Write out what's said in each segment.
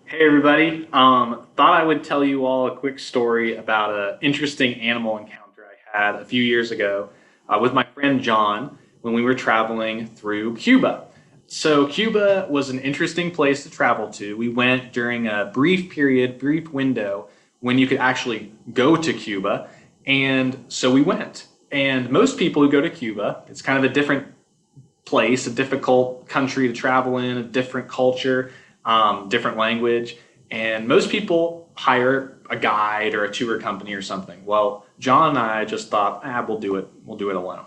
Hey everybody, thought I would tell you all a quick story about an interesting animal encounter I had a few years ago with my friend John when we were traveling through Cuba. So Cuba was an interesting place to travel to. We went during a brief window when you could actually go to Cuba, and so we went. And most people who go to Cuba, it's kind of a different place, a difficult country to travel in, a different culture, different language. And most people hire a guide or a tour company or something. Well, John and I just thought, we'll do it. We'll do it alone.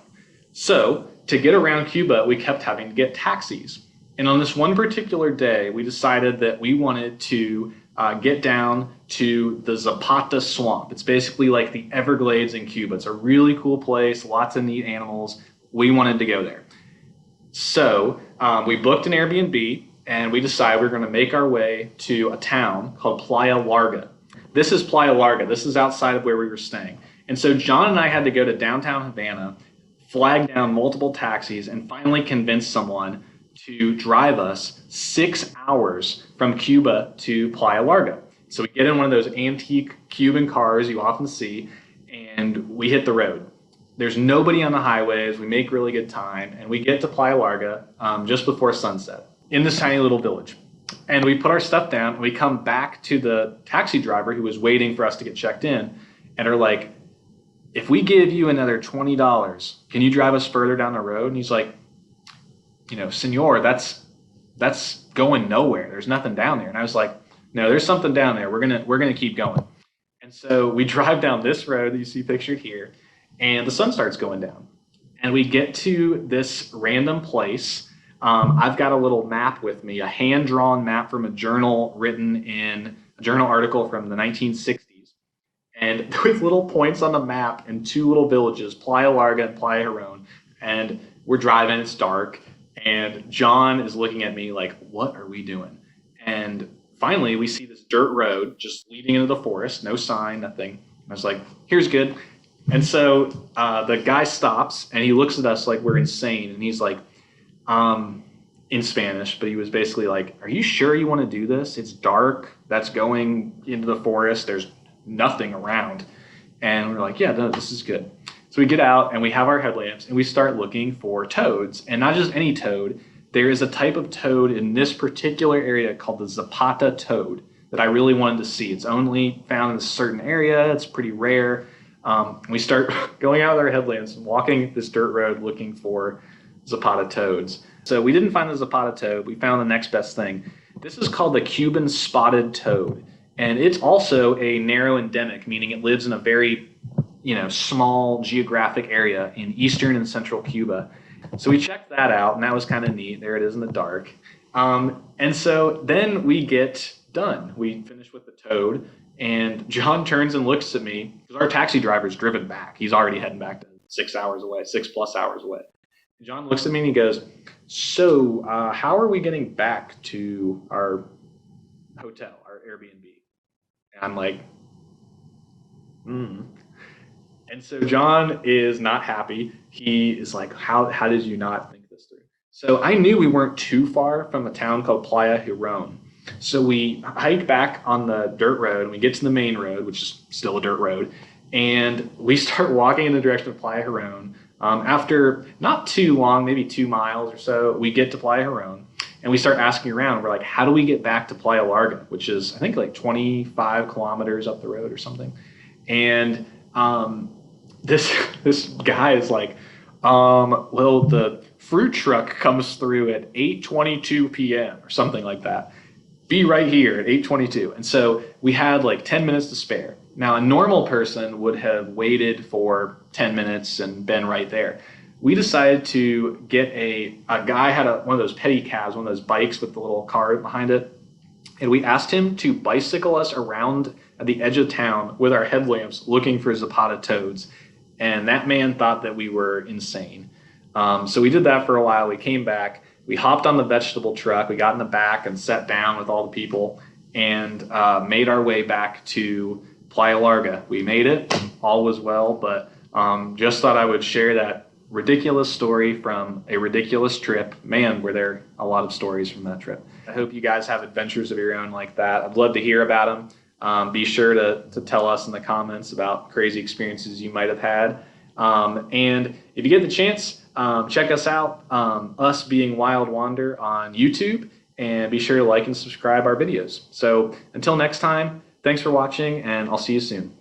So to get around Cuba, we kept having to get taxis. And on this one particular day, we decided that we wanted to get down to the Zapata swamp. It's basically like the Everglades in Cuba. It's a really cool place, lots of neat animals. We wanted to go there. So we booked an Airbnb and we decided we are going to make our way to a town called Playa Larga. This is Playa Larga. This is outside of where we were staying. And so John and I had to go to downtown Havana, flag down multiple taxis, and finally convince someone to drive us 6 hours from Cuba to Playa Larga. So we get in one of those antique Cuban cars you often see, and we hit the road. There's nobody on the highways. We make really good time, and we get to Playa Larga just before sunset in this tiny little village. And we put our stuff down, and we come back to the taxi driver who was waiting for us to get checked in, and are like, "If we give you another $20, can you drive us further down the road?" And he's like, "Senor, that's going nowhere. There's nothing down there." And I was like, "No, there's something down there. We're gonna keep going." And so we drive down this road that you see pictured here, and the sun starts going down. And we get to this random place. I've got a little map with me, a hand-drawn map from a journal written in a journal article from the 1960s. And with little points on the map and two little villages, Playa Larga and Playa Huron. And we're driving, it's dark, and John is looking at me like, what are we doing? And finally, we see this dirt road just leading into the forest, no sign, nothing. And I was like, here's good. And so the guy stops and he looks at us like we're insane. And he's like, in Spanish, but he was basically like, "Are you sure you want to do this? It's dark. That's going into the forest. There's nothing around." And we're like, "Yeah, no, this is good." So we get out and we have our headlamps and we start looking for toads. And not just any toad. There is a type of toad in this particular area called the Zapata toad that I really wanted to see. It's only found in a certain area. It's pretty rare. We start going out with our headlamps and walking this dirt road looking for Zapata toads. So we didn't find the Zapata toad. We found the next best thing. This is called the Cuban spotted toad. And it's also a narrow endemic, meaning it lives in a very, small geographic area in eastern and central Cuba. So we checked that out, and that was kind of neat. There it is in the dark. And so then we get done. We finish with the toad, and John turns and looks at me because our taxi driver's driven back. He's already heading back to 6 hours away, 6+ hours away. John looks at me and he goes, "So, how are we getting back to our hotel, our Airbnb?" And I'm like, hmm. And so John is not happy. He is like, how did you not think this through? So I knew we weren't too far from a town called Playa Huron. So we hike back on the dirt road and we get to the main road, which is still a dirt road. And we start walking in the direction of Playa Huron. After not too long, maybe 2 miles or so, we get to Playa Huron and we start asking around. We're like, how do we get back to Playa Larga, which is, I think, like 25 kilometers up the road or something. And this guy is like, well, the fruit truck comes through at 8:22 p.m. or something like that. Be right here at 8:22. And so we had like 10 minutes to spare. Now, a normal person would have waited for 10 minutes and been right there. We decided to get a guy had one of those pedicabs, one of those bikes with the little car behind it. And we asked him to bicycle us around at the edge of town with our headlamps looking for Zapata toads. And that man thought that we were insane. So we did that for a while. We came back. We hopped on the vegetable truck. We got in the back and sat down with all the people and made our way back to Playa Larga. We made it. All was well, but just thought I would share that ridiculous story from a ridiculous trip. Man, were there a lot of stories from that trip. I hope you guys have adventures of your own like that. I'd love to hear about them. Be sure to tell us in the comments about crazy experiences you might have had. And if you get the chance, check us out, Us Being Wild Wander on YouTube, and be sure to like and subscribe our videos. So until next time, thanks for watching, and I'll see you soon.